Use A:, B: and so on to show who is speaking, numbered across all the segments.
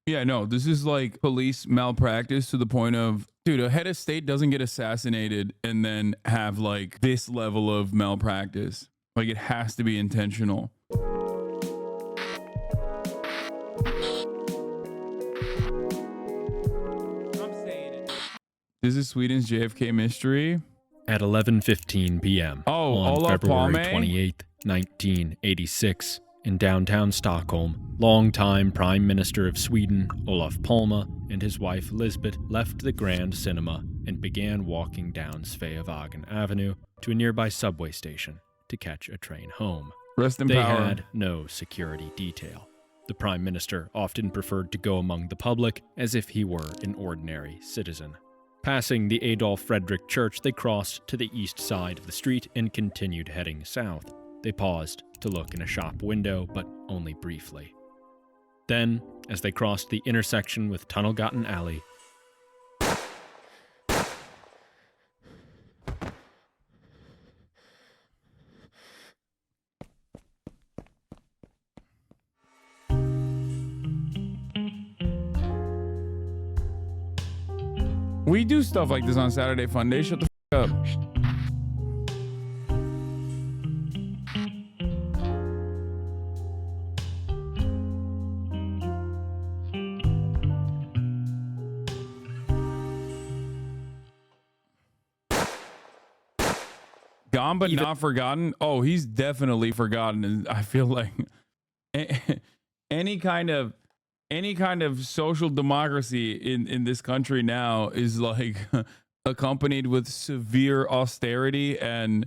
A: Yeah, no, this is like police malpractice to the point of, dude, a head of state doesn't get assassinated and then have like this level of malpractice. Like it has to be intentional. This is Sweden's JFK mystery.
B: At 11:15 p.m. on February 28, 1986, in downtown Stockholm, longtime Prime Minister of Sweden, Olof Palme, and his wife Lisbeth left the Grand Cinema and began walking down Sveavägen Avenue to a nearby subway station to catch a train home.
A: Rest in
B: They
A: power.
B: had no security detail. The Prime Minister often preferred to go among the public as if he were an ordinary citizen. Passing the Adolf Fredrik Church, they crossed to the east side of the street and continued heading south. They paused to look in a shop window, but only briefly. Then, as they crossed the intersection with Tunnelgatan Alley,
A: we do stuff like this on Saturday Fun Day. Shut the f up. Gone but not forgotten. Oh, he's definitely forgotten. And I feel like any kind of social democracy in this country now is like accompanied with severe austerity and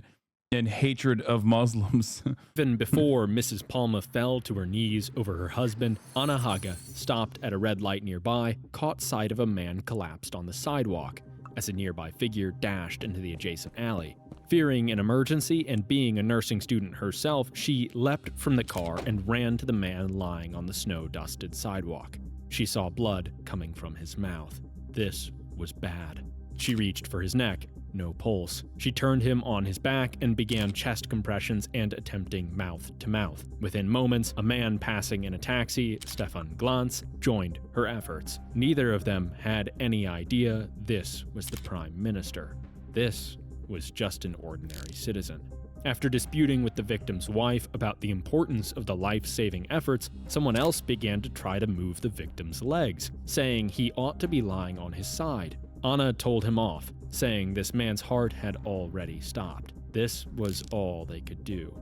A: hatred of Muslims.
B: Even before Mrs. Palme fell to her knees over her husband, Anna Haga stopped at a red light nearby, caught sight of a man collapsed on the sidewalk as a nearby figure dashed into the adjacent alley. Fearing an emergency and being a nursing student herself, she leapt from the car and ran to the man lying on the snow-dusted sidewalk. She saw blood coming from his mouth. This was bad. She reached for his neck. No pulse. She turned him on his back and began chest compressions and attempting mouth-to-mouth. Within moments, a man passing in a taxi, Stefan Glantz, joined her efforts. Neither of them had any idea this was the Prime Minister. This was just an ordinary citizen. After disputing with the victim's wife about the importance of the life-saving efforts, someone else began to try to move the victim's legs, saying he ought to be lying on his side. Anna told him off, saying this man's heart had already stopped. This was all they could do.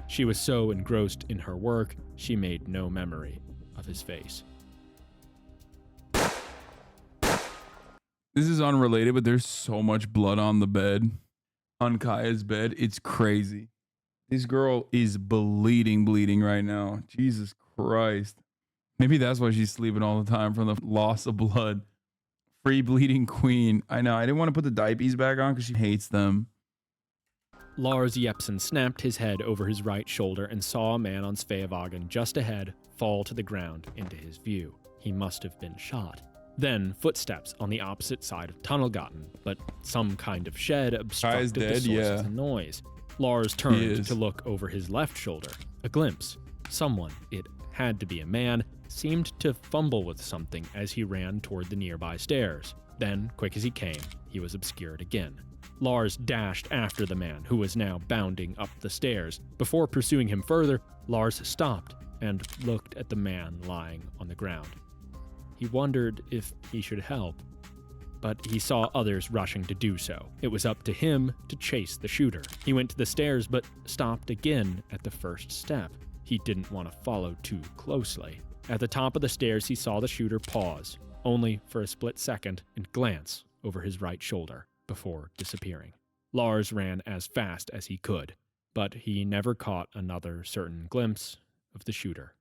B: She was so engrossed in her work, she made no memory of his face.
A: This is unrelated, but there's so much blood on the bed. On Kaya's bed. It's crazy. This girl is bleeding right now. Jesus Christ. Maybe that's why she's sleeping all the time from the loss of blood. Free bleeding queen. I know. I didn't want to put the diapers back on because she hates them.
B: Lars Jepsen snapped his head over his right shoulder and saw a man on Sveavägen just ahead fall to the ground into his view. He must have been shot. Then footsteps on the opposite side of Tunnelgatan, but some kind of shed obstructed the source of the noise. Lars turned to look over his left shoulder. A glimpse. Someone, it had to be a man, seemed to fumble with something as he ran toward the nearby stairs. Then, quick as he came, he was obscured again. Lars dashed after the man, who was now bounding up the stairs. Before pursuing him further, Lars stopped and looked at the man lying on the ground. He wondered if he should help, but he saw others rushing to do so. It was up to him to chase the shooter. He went to the stairs, but stopped again at the first step. He didn't want to follow too closely. At the top of the stairs, he saw the shooter pause, only for a split second, and glance over his right shoulder before disappearing. Lars ran as fast as he could, but he never caught another certain glimpse of the shooter.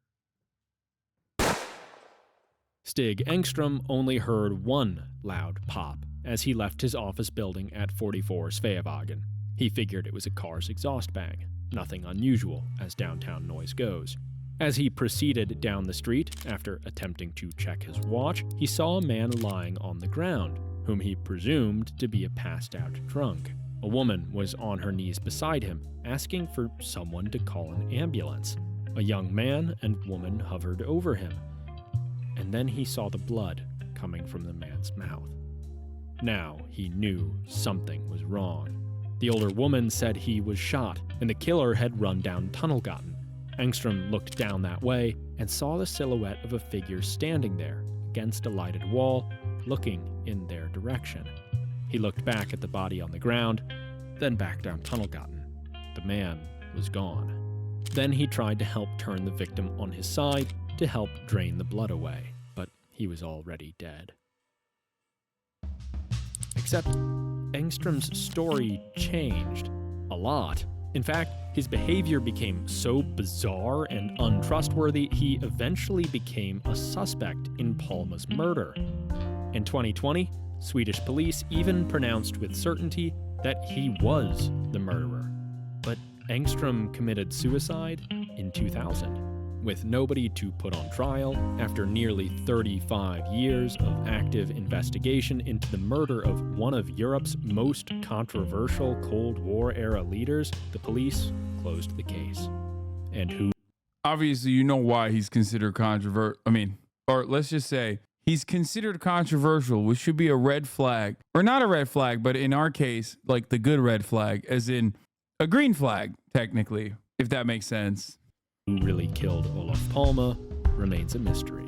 B: Stig Engström only heard one loud pop as he left his office building at 44 Sveavägen. He figured it was a car's exhaust bang, nothing unusual as downtown noise goes. As he proceeded down the street, after attempting to check his watch, he saw a man lying on the ground, whom he presumed to be a passed-out drunk. A woman was on her knees beside him, asking for someone to call an ambulance. A young man and woman hovered over him. and then he saw the blood coming from the man's mouth. Now he knew something was wrong. The older woman said he was shot, and the killer had run down Tunnelgatan. Engstrom looked down that way and saw the silhouette of a figure standing there against a lighted wall, looking in their direction. He looked back at the body on the ground, then back down Tunnelgatan. The man was gone. Then he tried to help turn the victim on his side to help drain the blood away, but he was already dead. Except Engstrom's story changed a lot. In fact, his behavior became so bizarre and untrustworthy, he eventually became a suspect in Palma's murder. In 2020, Swedish police even pronounced with certainty that he was the murderer. But Engstrom committed suicide in 2000. With nobody to put on trial, after nearly 35 years of active investigation into the murder of one of Europe's most controversial Cold War-era leaders, the police closed the case. And who?
A: Obviously, you know why he's considered controversial. Or let's just say, he's considered controversial, which should be a red flag. Or not a red flag, but in our case, like the good red flag, as in a green flag, technically, if that makes sense.
B: Who really killed Olof Palme remains a mystery.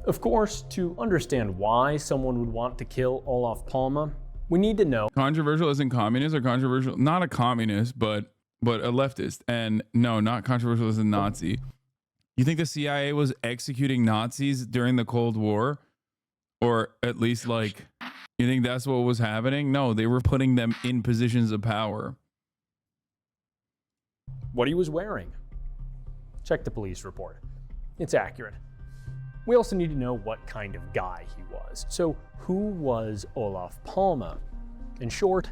B: Of course, to understand why someone would want to kill Olof Palme, we need to know.
A: Controversial isn't communist, or controversial, not a communist, but a leftist. And no, not controversial as a Nazi. You think the CIA was executing Nazis during the Cold War? Or at least, like, you think that's what was happening? No, they were putting them in positions of power.
B: What he was wearing. Check the police report. It's accurate. We also need to know what kind of guy he was. So, who was Olof Palme? In short,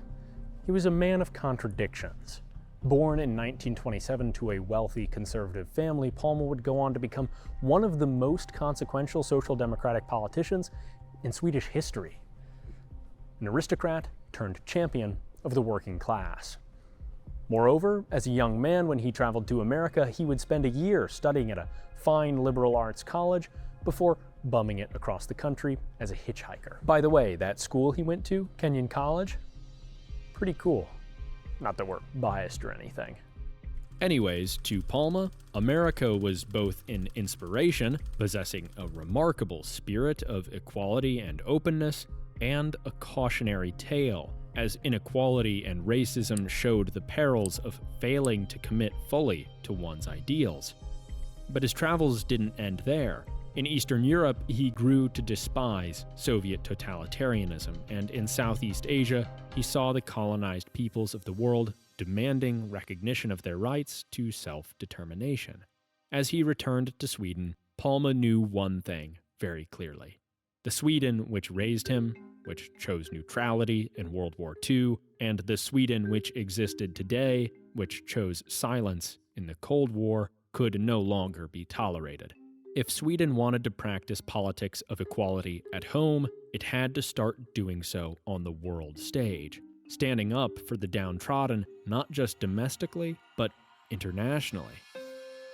B: he was a man of contradictions. Born in 1927 to a wealthy conservative family, Palme would go on to become one of the most consequential social democratic politicians in Swedish history. An aristocrat turned champion of the working class. Moreover, as a young man, when he traveled to America, he would spend a year studying at a fine liberal arts college before bumming it across the country as a hitchhiker. By the way, that school he went to, Kenyon College, pretty cool. Not that we're biased or anything. Anyways, to Palme, America was both an inspiration, possessing a remarkable spirit of equality and openness, and a cautionary tale, as inequality and racism showed the perils of failing to commit fully to one's ideals. But his travels didn't end there. In Eastern Europe, he grew to despise Soviet totalitarianism, and in Southeast Asia, he saw the colonized peoples of the world demanding recognition of their rights to self-determination. As he returned to Sweden, Palme knew one thing very clearly. The Sweden which raised him, which chose neutrality in World War II, and the Sweden which existed today, which chose silence in the Cold War, could no longer be tolerated. If Sweden wanted to practice politics of equality at home, it had to start doing so on the world stage, standing up for the downtrodden not just domestically, but internationally.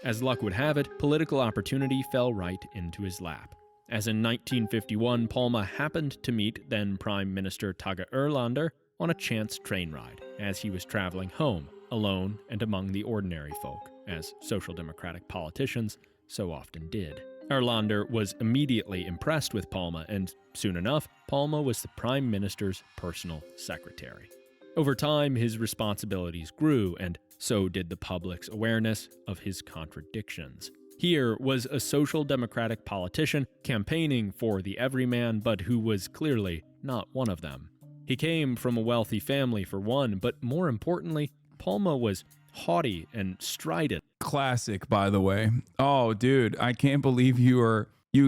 B: As luck would have it, political opportunity fell right into his lap. As in 1951, Palme happened to meet then Prime Minister Tage Erlander on a chance train ride as he was traveling home, alone and among the ordinary folk, as social democratic politicians so often did. Erlander was immediately impressed with Palme, and soon enough, Palme was the Prime Minister's personal secretary. Over time, his responsibilities grew, and so did the public's awareness of his contradictions. Here was a social democratic politician campaigning for the everyman, but who was clearly not one of them. He came from a wealthy family for one, but more importantly, Palme was haughty and strident.
A: Classic, by the way. Oh, dude, I can't believe you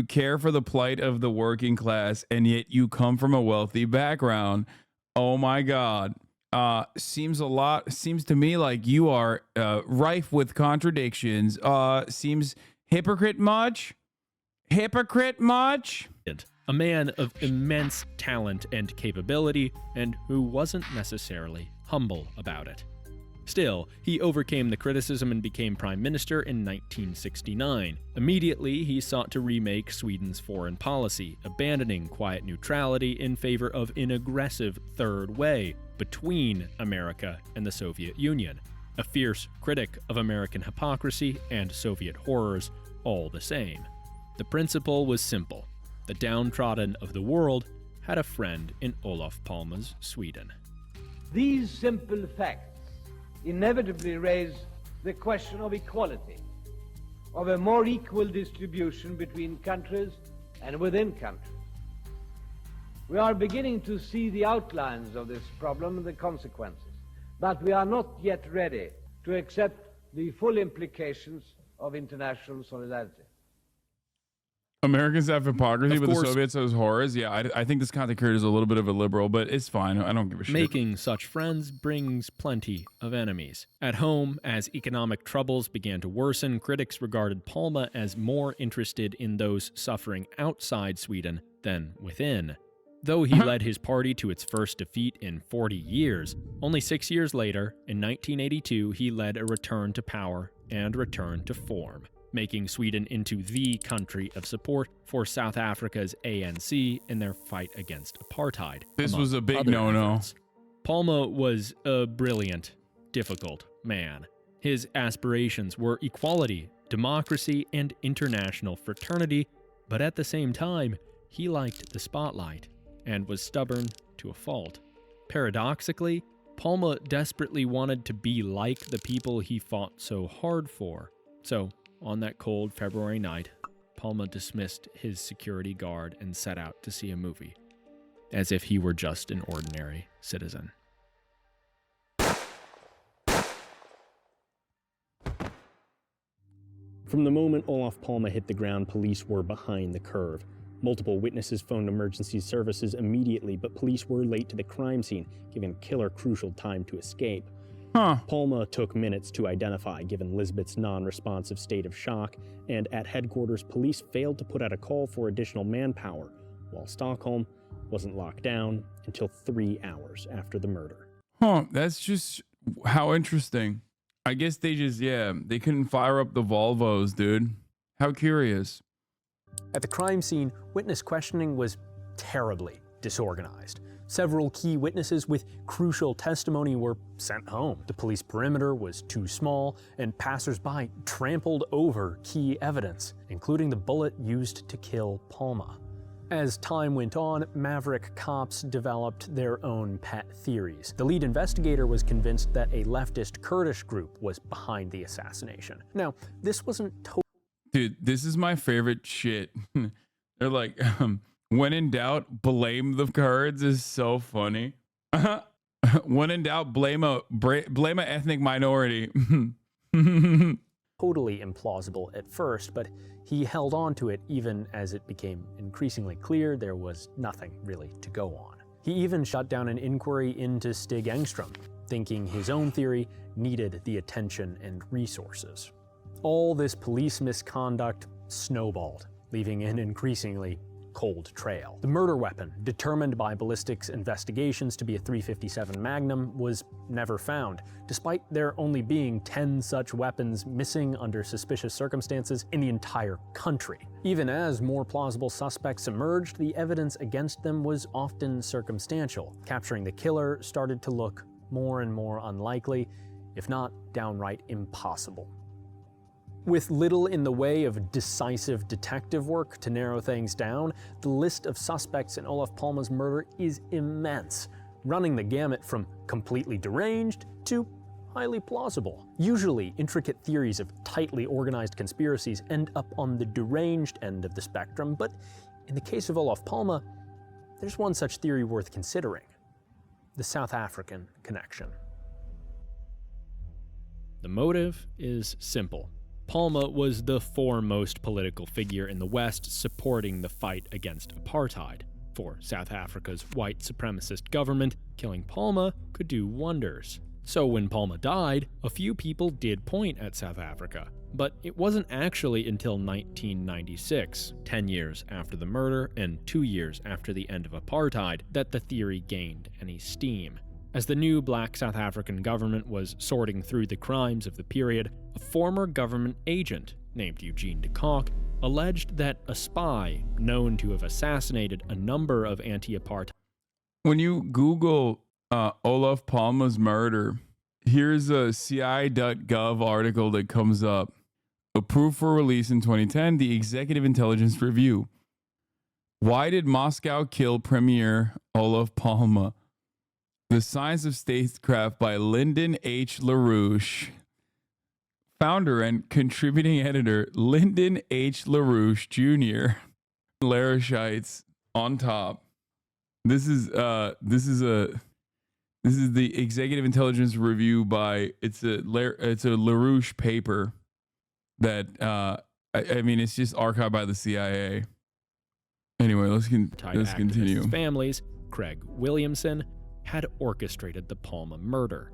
A: care for the plight of the working class, and yet you come from a wealthy background. Oh my God. Seems to me like you are rife with contradictions. Seems Hypocrite much? Hypocrite much?
B: A man of immense talent and capability, and who wasn't necessarily humble about it. Still, he overcame the criticism and became prime minister in 1969. Immediately, he sought to remake Sweden's foreign policy, abandoning quiet neutrality in favor of an aggressive third way between America and the Soviet Union, a fierce critic of American hypocrisy and Soviet horrors all the same. The principle was simple. The downtrodden of the world had a friend in Olof Palme's Sweden.
C: These simple facts inevitably raise the question of equality, of a more equal distribution between countries and within countries. We are beginning to see the outlines of this problem and the consequences, but we are not yet ready to accept the full implications of international solidarity.
A: Americans have hypocrisy,
B: Of
A: but the
B: course.
A: Soviets has horrors. Yeah, I think this content creator is a little bit of a liberal, but it's fine. I don't give a shit.
B: Making such friends brings plenty of enemies. At home, as economic troubles began to worsen, critics regarded Palme as more interested in those suffering outside Sweden than within. Though he led his party to its first defeat in 40 years, only 6 years later, in 1982, he led a return to power and return to form, making Sweden into the country of support for South Africa's ANC in their fight against apartheid.
A: This
B: among
A: was a big
B: other
A: no-no.
B: efforts. Palme was a brilliant, difficult man. His aspirations were equality, democracy, and international fraternity, but at the same time, he liked the spotlight and was stubborn to a fault. Paradoxically, Palme desperately wanted to be like the people he fought so hard for. So, on that cold February night, Palme dismissed his security guard and set out to see a movie, as if he were just an ordinary citizen.
D: From the moment Olof Palme hit the ground, police were behind the curve. Multiple witnesses phoned emergency services immediately, but police were late to the crime scene, giving the killer crucial time to escape. Palme took minutes to identify, given Lisbeth's non-responsive state of shock, and at headquarters, police failed to put out a call for additional manpower, while Stockholm wasn't locked down until 3 hours after the murder.
A: That's just how interesting. I guess they just, they couldn't fire up the Volvos, dude. How curious.
D: At the crime scene, witness questioning was terribly disorganized. Several key witnesses with crucial testimony were sent home. The police perimeter was too small, and passers-by trampled over key evidence, including the bullet used to kill Palme. As time went on, maverick cops developed their own pet theories. The lead investigator was convinced that a leftist Kurdish group was behind the assassination. Now, this wasn't totally...
A: Dude, this is my favorite shit. They're like, when in doubt, blame the Kurds is so funny. When in doubt, blame a ethnic minority.
D: totally implausible at first, but he held on to it even as it became increasingly clear there was nothing really to go on. He even shut down an inquiry into Stig Engstrom, thinking his own theory needed the attention and resources. All this police misconduct snowballed, leaving an increasingly cold trail. The murder weapon, determined by ballistics investigations to be a .357 Magnum, was never found, despite there only being 10 such weapons missing under suspicious circumstances in the entire country. Even as more plausible suspects emerged, the evidence against them was often circumstantial. Capturing the killer started to look more and more unlikely, if not downright impossible. With little in the way of decisive detective work to narrow things down, the list of suspects in Olof Palme's murder is immense, running the gamut from completely deranged to highly plausible. Usually, intricate theories of tightly organized conspiracies end up on the deranged end of the spectrum, but in the case of Olof Palme, there's one such theory worth considering: the South African connection.
B: The motive is simple. Palme was the foremost political figure in the West supporting the fight against apartheid. For South Africa's white supremacist government, killing Palme could do wonders. So when Palme died, a few people did point at South Africa, but it wasn't actually until 1996, 10 years after the murder and 2 years after the end of apartheid, that the theory gained any steam. As the new black South African government was sorting through the crimes of the period, a former government agent named Eugene de Kock alleged that a spy known to have assassinated a number of anti-apartheid.
A: When you Google Olaf Palme's murder, here's a CIA.gov article that comes up. Approved for release in 2010, the Executive Intelligence Review. Why did Moscow kill Premier Olaf Palme? The Science of Statecraft by Lyndon H. LaRouche. Founder and contributing editor Lyndon H. LaRouche Jr. Larishites on top. This is the Executive Intelligence Review by it's a LaRouche paper that I mean it's just archived by the CIA. Anyway, let's continue.
B: Families, Craig Williamson, had orchestrated the Palme murder.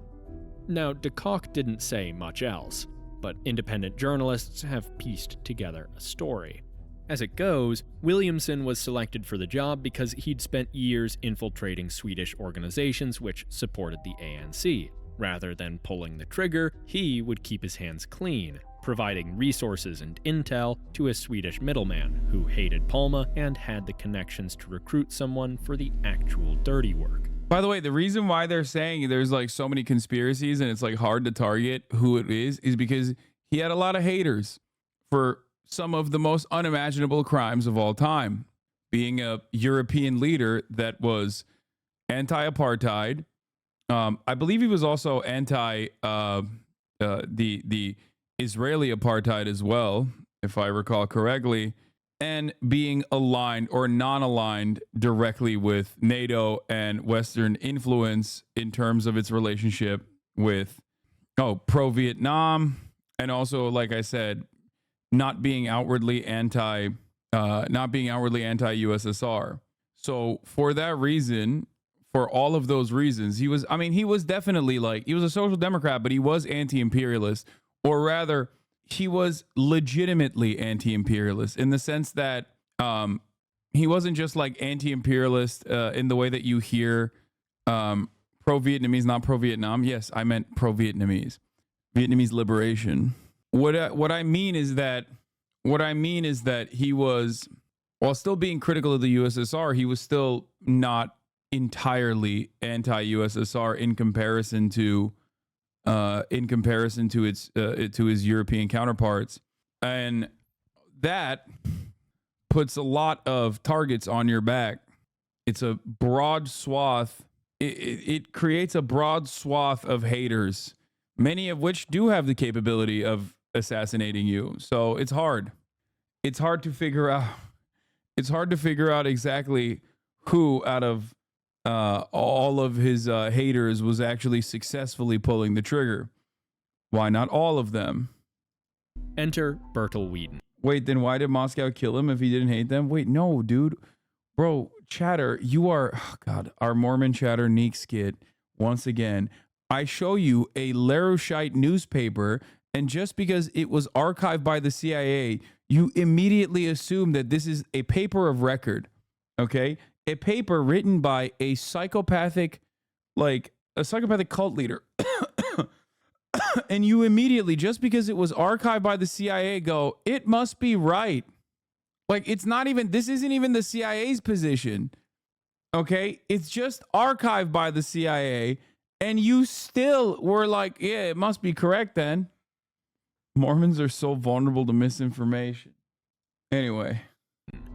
B: Now, de Kock didn't say much else, but independent journalists have pieced together a story. As it goes, Williamson was selected for the job because he'd spent years infiltrating Swedish organizations which supported the ANC. Rather than pulling the trigger, he would keep his hands clean, providing resources and intel to a Swedish middleman who hated Palme and had the connections to recruit someone for the actual dirty work.
A: By the way, the reason why they're saying there's like so many conspiracies and it's like hard to target who it is because he had a lot of haters for some of the most unimaginable crimes of all time. Being a European leader that was anti-apartheid. I believe he was also anti the Israeli apartheid as well, if I recall correctly. And being aligned or non-aligned directly with NATO and Western influence in terms of its relationship with, pro-Vietnam. And also, like I said, not being outwardly anti-USSR. So for that reason, for all of those reasons, he was definitely he was a social democrat, but he was anti-imperialist, or rather, he was legitimately anti-imperialist in the sense that he wasn't just like anti-imperialist in the way that you hear pro-Vietnamese, not pro-Vietnam. Yes, I meant pro-Vietnamese, Vietnamese liberation. What I mean is that he was, while still being critical of the USSR, he was still not entirely anti-USSR in comparison to its to his European counterparts, and that puts a lot of targets on your back. It's a broad swath. It creates a broad swath of haters, many of which do have the capability of assassinating you. So it's hard. It's hard to figure out. It's hard to figure out exactly who out of all of his haters was actually successfully pulling the trigger. Why not all of them?
B: Enter Bertil Whedon.
A: Wait, then why did Moscow kill him if he didn't hate them? Wait, no, dude. Bro, chatter, you are, our Mormon chatter Neek skit. Once again, I show you a LaRoucheite newspaper, and just because it was archived by the CIA, you immediately assume that this is a paper of record, okay? A paper written by a psychopathic cult leader. And you immediately, just because it was archived by the CIA, go, it must be right. Like, this isn't even the CIA's position. Okay? It's just archived by the CIA. And you still were like, yeah, it must be correct then. Mormons are so vulnerable to misinformation. Anyway.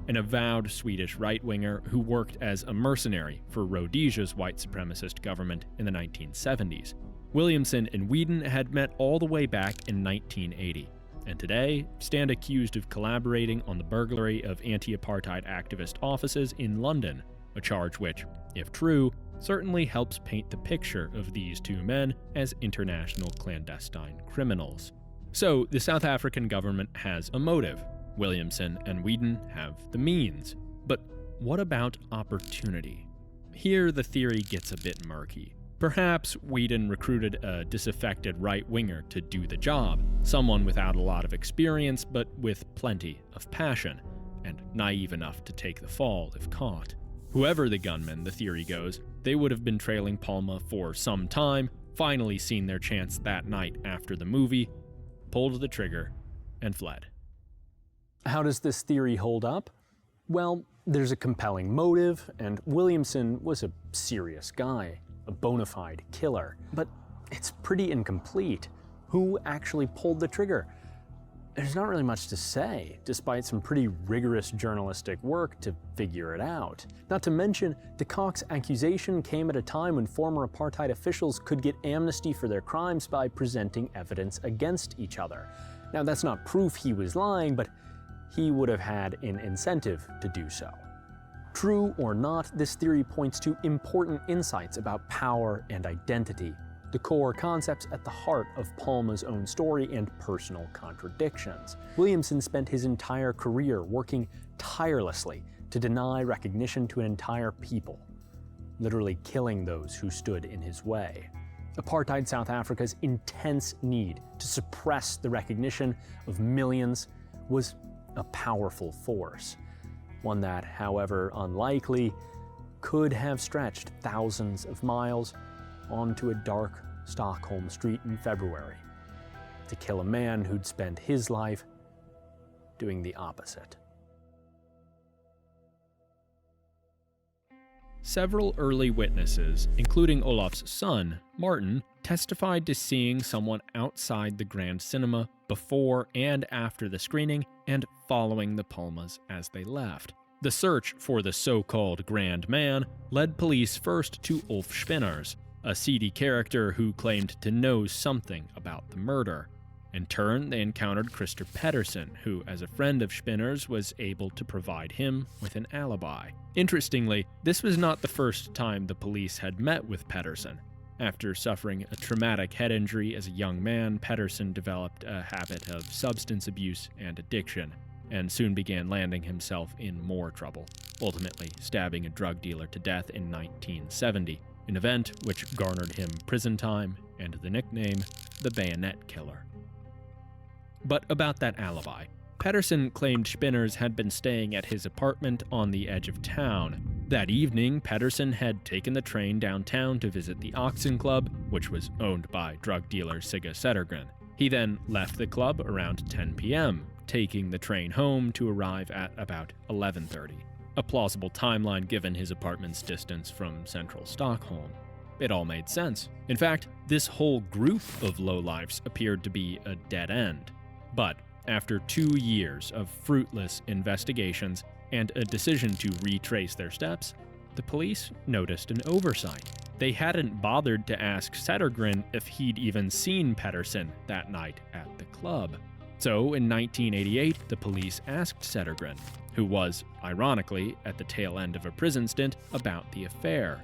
B: An avowed Swedish right-winger who worked as a mercenary for Rhodesia's white supremacist government in the 1970s. Williamson and Whedon had met all the way back in 1980, and today stand accused of collaborating on the burglary of anti-apartheid activist offices in London, a charge which, if true, certainly helps paint the picture of these two men as international clandestine criminals. So, the South African government has a motive. Williamson and Whedon have the means. But what about opportunity? Here, the theory gets a bit murky. Perhaps Whedon recruited a disaffected right-winger to do the job, someone without a lot of experience but with plenty of passion, and naive enough to take the fall if caught. Whoever the gunman, the theory goes, they would have been trailing Palma for some time, finally seen their chance that night after the movie, pulled the trigger, and fled.
D: How does this theory hold up? Well, there's a compelling motive, and Williamson was a serious guy, a bona fide killer. But it's pretty incomplete. Who actually pulled the trigger? There's not really much to say, despite some pretty rigorous journalistic work to figure it out. Not to mention, de Kock's accusation came at a time when former apartheid officials could get amnesty for their crimes by presenting evidence against each other. Now, that's not proof he was lying, but he would have had an incentive to do so. True or not, this theory points to important insights about power and identity, the core concepts at the heart of Palma's own story and personal contradictions. Williamson spent his entire career working tirelessly to deny recognition to an entire people, literally killing those who stood in his way. Apartheid South Africa's intense need to suppress the recognition of millions was a powerful force, one that, however unlikely, could have stretched thousands of miles onto a dark Stockholm street in February to kill a man who'd spent his life doing the opposite.
B: Several early witnesses, including Olaf's son, Martin, testified to seeing someone outside the Grand Cinema before and after the screening and following the Palmas as they left. The search for the so-called Grand Man led police first to Ulf Spinners, a seedy character who claimed to know something about the murder. In turn, they encountered Christer Pettersson, who, as a friend of Spinner's, was able to provide him with an alibi. Interestingly, this was not the first time the police had met with Pettersson. After suffering a traumatic head injury as a young man, Pettersson developed a habit of substance abuse and addiction, and soon began landing himself in more trouble, ultimately stabbing a drug dealer to death in 1970. An event which garnered him prison time and the nickname the Bayonet Killer. But about that alibi. Pettersson claimed Spinners had been staying at his apartment on the edge of town. That evening, Pettersson had taken the train downtown to visit the Oxen Club, which was owned by drug dealer Sigge Sedergren. He then left the club around 10 p.m., taking the train home to arrive at about 11:30. A plausible timeline given his apartment's distance from central Stockholm. It all made sense. In fact, this whole group of lowlifes appeared to be a dead end. But after 2 years of fruitless investigations and a decision to retrace their steps, the police noticed an oversight. They hadn't bothered to ask Sedergren if he'd even seen Pettersson that night at the club. So in 1988, the police asked Sedergren, who was, ironically, at the tail end of a prison stint, about the affair.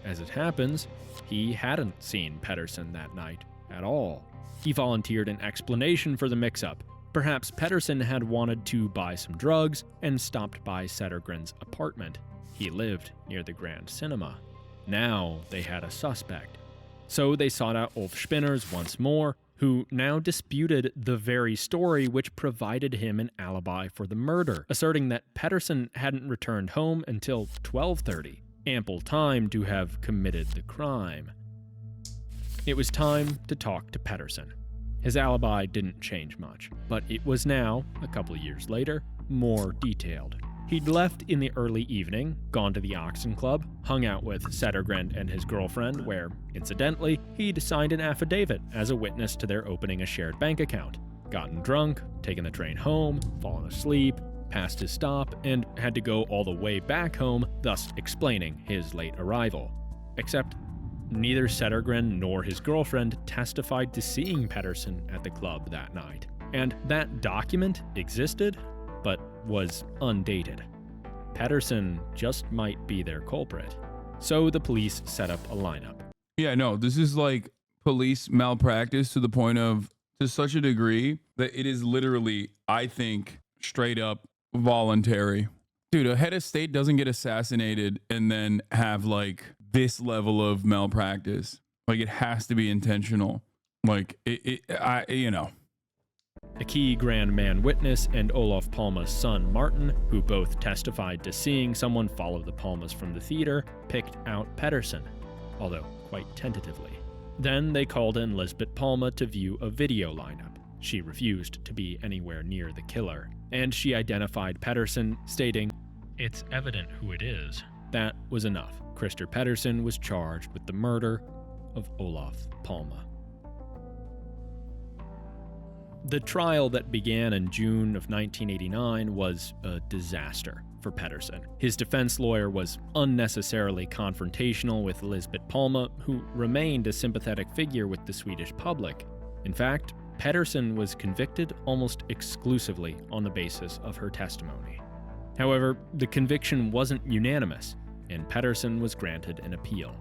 B: As it happens, he hadn't seen Pettersson that night at all. He volunteered an explanation for the mix-up. Perhaps Pettersson had wanted to buy some drugs and stopped by Sedergren's apartment. He lived near the Grand Cinema. Now they had a suspect. So they sought out Ulf Spinners once more, who now disputed the very story which provided him an alibi for the murder, asserting that Pettersson hadn't returned home until 12:30, ample time to have committed the crime. It was time to talk to Pettersson. His alibi didn't change much, but it was now, a couple of years later, more detailed. He'd left in the early evening, gone to the Oxen Club, hung out with Sedergren and his girlfriend, where, incidentally, he'd signed an affidavit as a witness to their opening a shared bank account, gotten drunk, taken the train home, fallen asleep, passed his stop, and had to go all the way back home, thus explaining his late arrival. Except neither Sedergren nor his girlfriend testified to seeing Pettersson at the club that night. And that document existed, but was undated. Pettersson just might be their culprit. So the police set up a lineup.
A: Yeah, no, this is like police malpractice to the point of, to such a degree that it is literally, I think, straight up voluntary. Dude, a head of state doesn't get assassinated and then have like this level of malpractice. Like, it has to be intentional. Like, you know.
B: A key grand man witness and Olof Palme's son Martin, who both testified to seeing someone follow the Palmes from the theater, picked out Pettersson, although quite tentatively. Then they called in Lisbeth Palme to view a video lineup. She refused to be anywhere near the killer, and she identified Pettersson, stating, "It's evident who it is." That was enough. Christer Pettersson was charged with the murder of Olof Palme. The trial that began in June of 1989 was a disaster for Pettersson. His defense lawyer was unnecessarily confrontational with Lisbeth Palme, who remained a sympathetic figure with the Swedish public. In fact, Pettersson was convicted almost exclusively on the basis of her testimony. However, the conviction wasn't unanimous, and Pettersson was granted an appeal.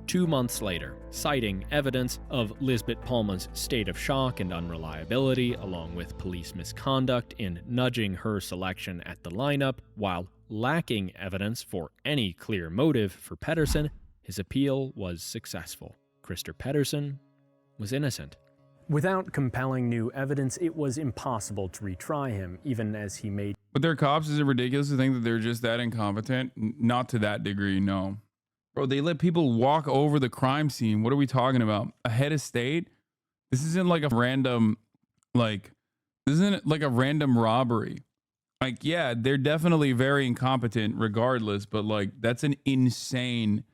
B: 2 months later, citing evidence of Lisbeth Palme's state of shock and unreliability, along with police misconduct in nudging her selection at the lineup, while lacking evidence for any clear motive for Pettersson, his appeal was successful. Christer Pettersson was innocent.
D: Without compelling new evidence, it was impossible to retry him, even as he made...
A: But they're cops. Is it ridiculous to think that they're just that incompetent? Not to that degree, no. Bro, they let people walk over the crime scene. What are we talking about? A head of state? This isn't like a random, robbery. Like, yeah, they're definitely very incompetent regardless, but like, that's an insane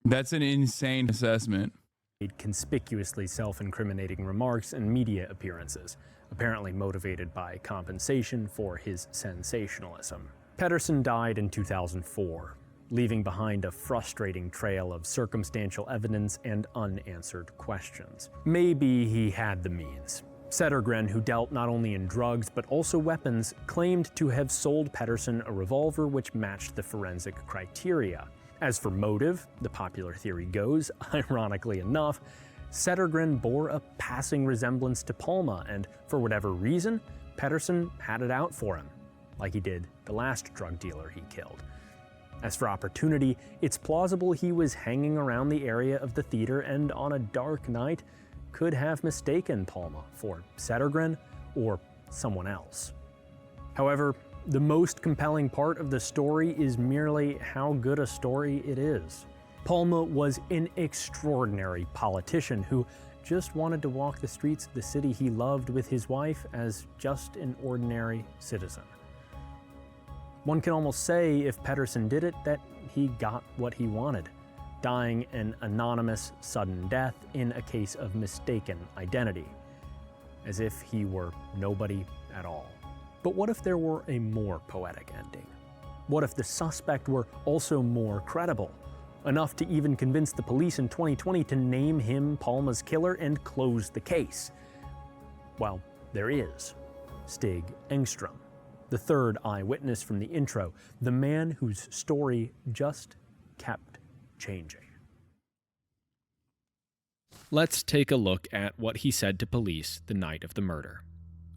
A: assessment.
D: Made conspicuously self-incriminating remarks and media appearances, apparently motivated by compensation for his sensationalism. Pettersson died in 2004. Leaving behind a frustrating trail of circumstantial evidence and unanswered questions. Maybe he had the means. Zettergren, who dealt not only in drugs but also weapons, claimed to have sold Pettersson a revolver which matched the forensic criteria. As for motive, the popular theory goes, ironically enough, Zettergren bore a passing resemblance to Palme, and for whatever reason, Pettersson had it out for him, like he did the last drug dealer he killed. As for opportunity, it's plausible he was hanging around the area of the theater and on a dark night could have mistaken Palme for Zettergren or someone else. However, the most compelling part of the story is merely how good a story it is. Palme was an extraordinary politician who just wanted to walk the streets of the city he loved with his wife as just an ordinary citizen. One can almost say, if Pettersson did it, that he got what he wanted, dying an anonymous, sudden death in a case of mistaken identity, as if he were nobody at all. But what if there were a more poetic ending? What if the suspect were also more credible, enough to even convince the police in 2020 to name him Palme's killer and close the case? Well, there is Stig Engström, the third eyewitness from the intro, the man whose story just kept changing.
B: Let's take a look at what he said to police the night of the murder.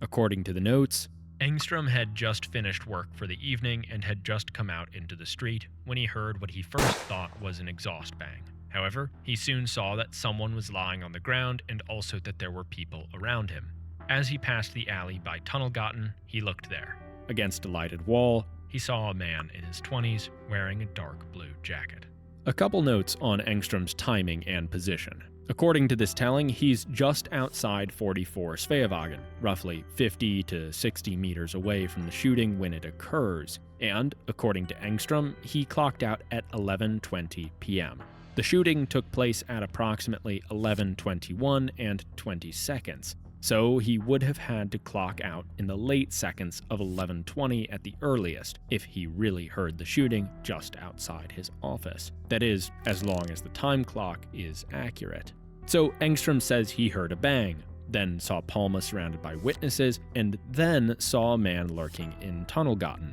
B: According to the notes, Engström had just finished work for the evening and had just come out into the street when he heard what he first thought was an exhaust bang. However, he soon saw that someone was lying on the ground and also that there were people around him. As he passed the alley by Tunnelgatan, he looked there. Against a lighted wall, he saw a man in his 20s wearing a dark blue jacket. A couple notes on Engström's timing and position. According to this telling, he's just outside 44 Sveavägen, roughly 50 to 60 meters away from the shooting when it occurs, and, according to Engström, he clocked out at 11:20 p.m. The shooting took place at approximately 11:21 and 20 seconds, so he would have had to clock out in the late seconds of 11:20 at the earliest if he really heard the shooting just outside his office. That is, as long as the time clock is accurate. So Engström says he heard a bang, then saw Palme surrounded by witnesses, and then saw a man lurking in Tunnelgatan.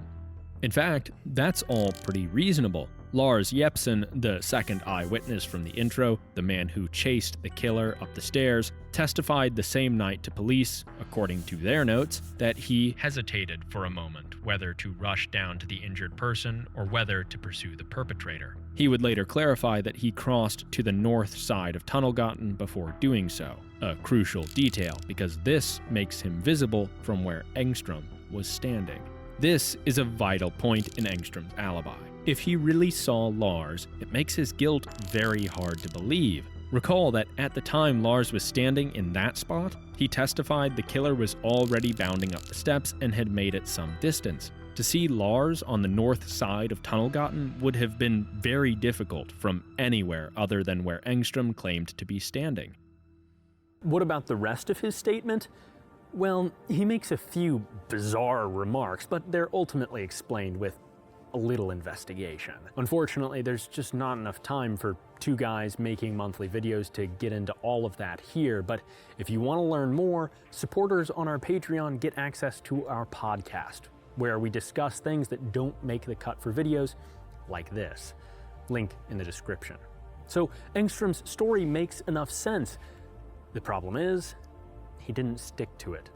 B: In fact, that's all pretty reasonable. Lars Jepsen, the second eyewitness from the intro, the man who chased the killer up the stairs, testified the same night to police, according to their notes, that he hesitated for a moment whether to rush down to the injured person or whether to pursue the perpetrator. He would later clarify that he crossed to the north side of Tunnelgatan before doing so, a crucial detail because this makes him visible from where Engström was standing. This is a vital point in Engström's alibi. If he really saw Lars, it makes his guilt very hard to believe. Recall that at the time Lars was standing in that spot, he testified the killer was already bounding up the steps and had made it some distance. To see Lars on the north side of Tunnelgatan would have been very difficult from anywhere other than where Engström claimed to be standing.
D: What about the rest of his statement? Well, he makes a few bizarre remarks, but they're ultimately explained with a little investigation. Unfortunately, there's just not enough time for two guys making monthly videos to get into all of that here, but if you want to learn more, supporters on our Patreon get access to our podcast, where we discuss things that don't make the cut for videos like this. Link in the description. So Engström's story makes enough sense. The problem is, he didn't stick to it.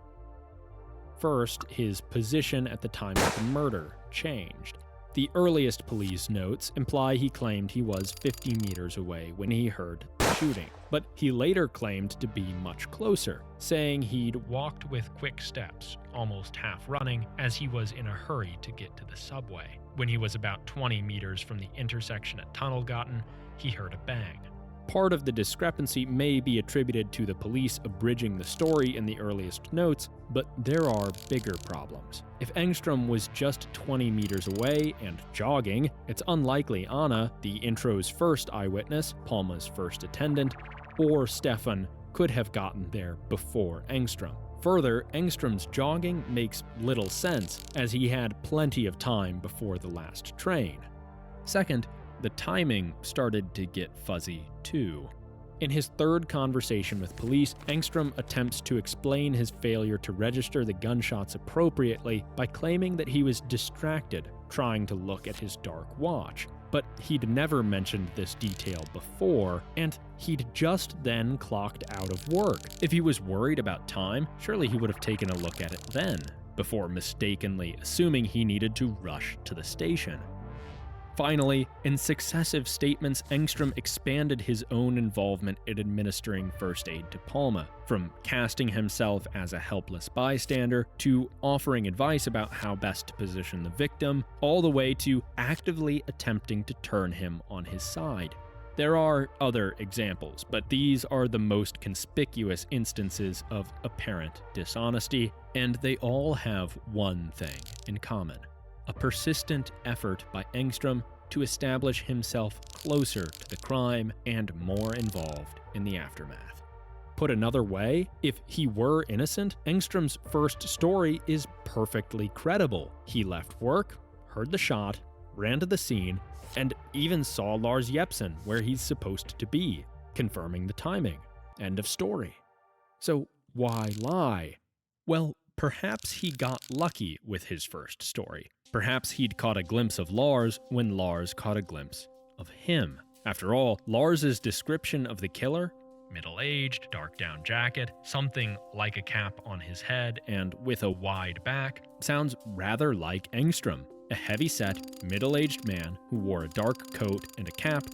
B: First, his position at the time of the murder changed. The earliest police notes imply he claimed he was 50 meters away when he heard the shooting, but he later claimed to be much closer, saying he'd walked with quick steps, almost half running, as he was in a hurry to get to the subway. When he was about 20 meters from the intersection at Tunnelgatan, he heard a bang. Part of the discrepancy may be attributed to the police abridging the story in the earliest notes, but there are bigger problems. If Engström was just 20 meters away and jogging, it's unlikely Anna, the intro's first eyewitness, Palma's first attendant, or Stefan could have gotten there before Engström. Further, Engström's jogging makes little sense, as he had plenty of time before the last train. Second, the timing started to get fuzzy too. In his third conversation with police, Engström attempts to explain his failure to register the gunshots appropriately by claiming that he was distracted trying to look at his dark watch. But he'd never mentioned this detail before, and he'd just then clocked out of work. If he was worried about time, surely he would have taken a look at it then, before mistakenly assuming he needed to rush to the station. Finally, in successive statements, Engström expanded his own involvement in administering first aid to Palma, from casting himself as a helpless bystander to offering advice about how best to position the victim, all the way to actively attempting to turn him on his side. There are other examples, but these are the most conspicuous instances of apparent dishonesty, and they all have one thing in common: a persistent effort by Engström to establish himself closer to the crime and more involved in the aftermath. Put another way, if he were innocent, Engström's first story is perfectly credible. He left work, heard the shot, ran to the scene, and even saw Lars Jepsen where he's supposed to be, confirming the timing. End of story. So why lie? Well, perhaps he got lucky with his first story. Perhaps he'd caught a glimpse of Lars when Lars caught a glimpse of him. After all, Lars's description of the killer, middle-aged, dark down jacket, something like a cap on his head and with a wide back, sounds rather like Engström, a heavy-set, middle-aged man who wore a dark coat and a cap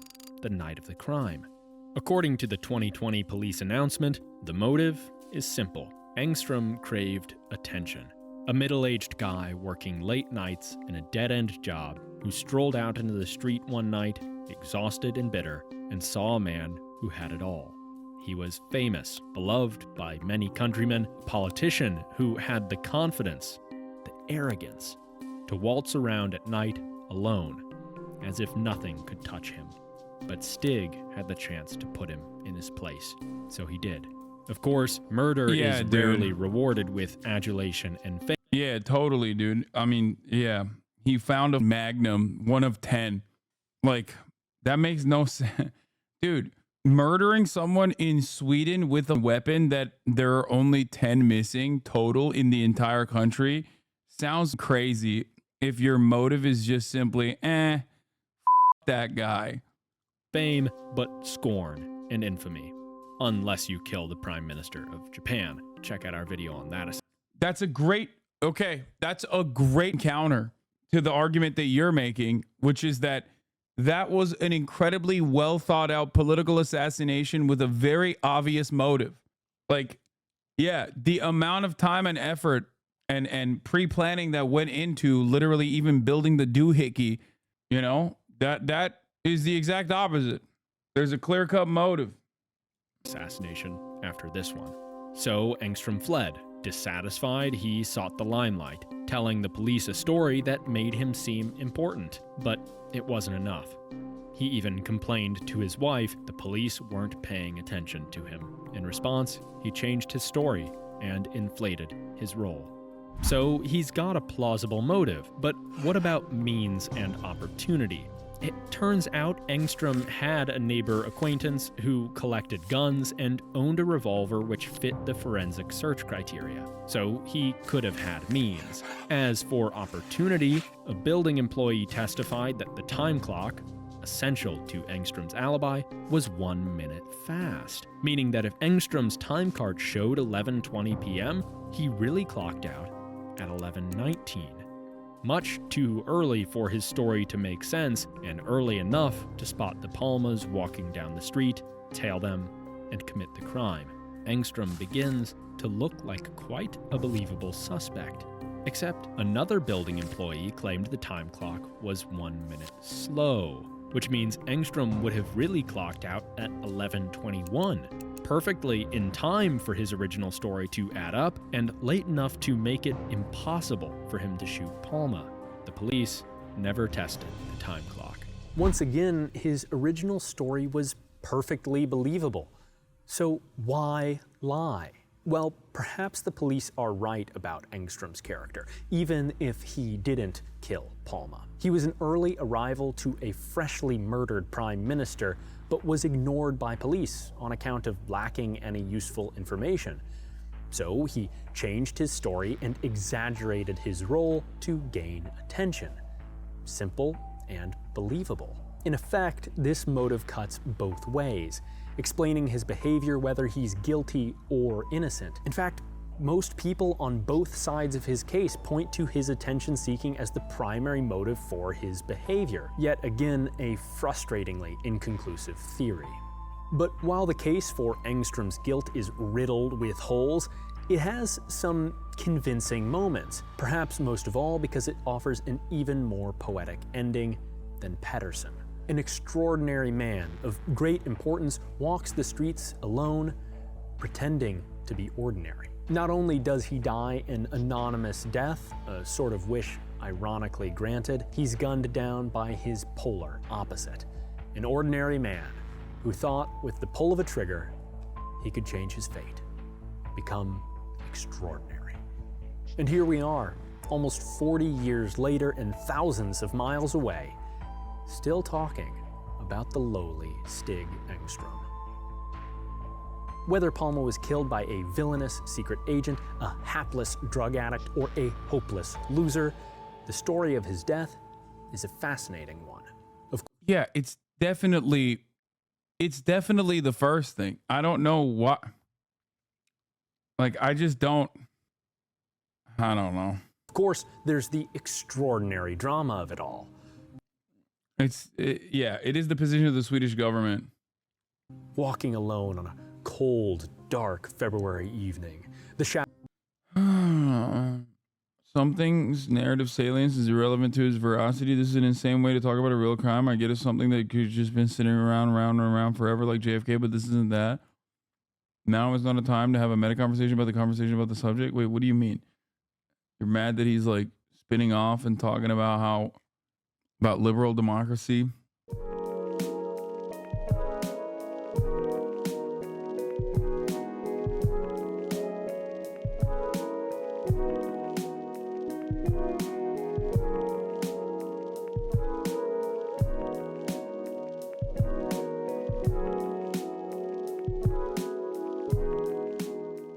B: the night of the crime. According to the 2020 police announcement, the motive is simple. Engström craved attention. A middle-aged guy working late nights in a dead-end job who strolled out into the street one night, exhausted and bitter, and saw a man who had it all. He was famous, beloved by many countrymen, a politician who had the confidence, the arrogance, to waltz around at night alone, as if nothing could touch him. But Stig had the chance to put him in his place, so he did. Of course, murder is rarely rewarded with adulation and fame.
A: Yeah, totally, dude. I mean, yeah. He found a Magnum, 1 of 10. Like, that makes no sense. Dude, murdering someone in Sweden with a weapon that there are only 10 missing total in the entire country sounds crazy if your motive is just simply, that guy.
B: Fame, but scorn and infamy. Unless you kill the Prime Minister of Japan. Check out our video on that.
A: That's a great counter to the argument that you're making, which is that was an incredibly well thought out political assassination with a very obvious motive. Like, yeah, the amount of time and effort and pre-planning that went into literally even building the doohickey, you know, that is the exact opposite. There's a clear-cut motive.
B: Assassination after this one. So Engstrom fled. Dissatisfied, he sought the limelight, telling the police a story that made him seem important. But it wasn't enough. He even complained to his wife the police weren't paying attention to him. In response, he changed his story and inflated his role. So he's got a plausible motive, but what about means and opportunity? It turns out Engstrom had a neighbor acquaintance who collected guns and owned a revolver which fit the forensic search criteria, so he could have had means. As for opportunity, a building employee testified that the time clock, essential to Engstrom's alibi, was 1 minute fast, meaning that if Engstrom's time card showed 11:20 p.m., he really clocked out at 11:19. Much too early for his story to make sense, and early enough to spot the Palmas walking down the street, tail them, and commit the crime. Engstrom begins to look like quite a believable suspect. Except another building employee claimed the time clock was 1 minute slow, which means Engstrom would have really clocked out at 11:21. Perfectly in time for his original story to add up, and late enough to make it impossible for him to shoot Palma. The police never tested the time clock.
D: Once again, his original story was perfectly believable. So why lie? Well, perhaps the police are right about Engstrom's character, even if he didn't kill Palma. He was an early arrival to a freshly murdered prime minister, but was ignored by police on account of lacking any useful information. So he changed his story and exaggerated his role to gain attention. Simple and believable. In effect, this motive cuts both ways, explaining his behavior whether he's guilty or innocent. In fact, most people on both sides of his case point to his attention-seeking as the primary motive for his behavior. Yet again, a frustratingly inconclusive theory. But while the case for Engstrom's guilt is riddled with holes, it has some convincing moments, perhaps most of all because it offers an even more poetic ending than Pedersen. An extraordinary man of great importance walks the streets alone, pretending to be ordinary. Not only does he die an anonymous death, a sort of wish ironically granted, he's gunned down by his polar opposite, an ordinary man who thought with the pull of a trigger he could change his fate, become extraordinary. And here we are, almost 40 years later and thousands of miles away, still talking about the lowly Stig Engstrom. Whether Palma was killed by a villainous secret agent, a hapless drug addict, or a hopeless loser, the story of his death is a fascinating one.
A: Yeah, it's definitely the first thing. I don't know what. Like, I don't know.
D: Of course, there's the extraordinary drama of it all.
A: It is the position of the Swedish government.
D: Walking alone on a cold, dark February evening, the shadow.
A: Something's narrative salience is irrelevant to its veracity. This is an insane way to talk about a real crime. I get it's something that could just been sitting around forever like JFK, but this isn't that. Now is not a time to have a meta conversation about the subject. Wait, what do you mean? You're mad that he's like spinning off and talking about liberal democracy?